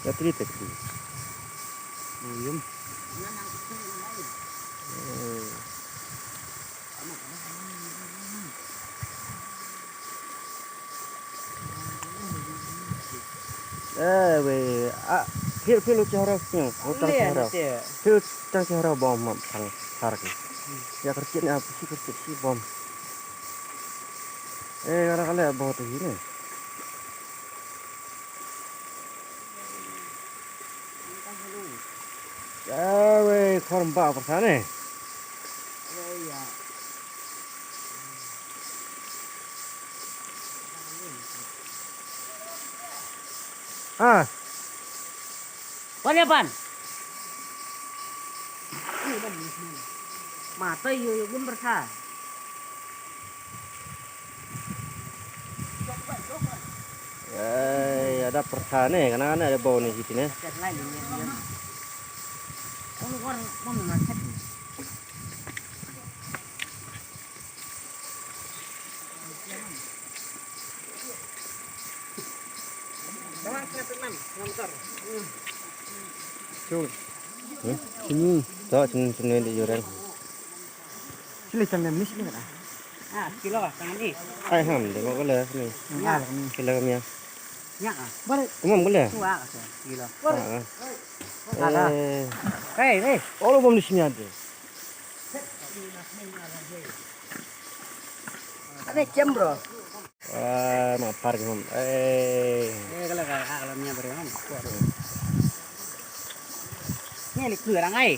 Ya telite gitu. Buyum. We, fil cara yang utang cara. Fil utang cara bom pang sarak. Ya kerjanya apa sih kerja sih bom. Kala बहुत ही ने. We korang ba apa sana? Ah, Pan pan. Mata yo pun bersa. ada persane karena ada bau nih di sini. Cat lain ini. Ông con mà sách. Jangan ketenan, ngantar. Sini, tuh sini di jurang. Sini tanam ni sini kan. Ah, kilo ah, tangan ni. Ai ham, deh mau boleh ni. Ya, Kilo kami ya. ya ah. Boleh. Boleh. Tua ah, kilo. Hei, hei. Oh, bom di sini ada. Ada jam bro. Mak park hom. Kalau alamnya beri kan. Ni ni kurang ai.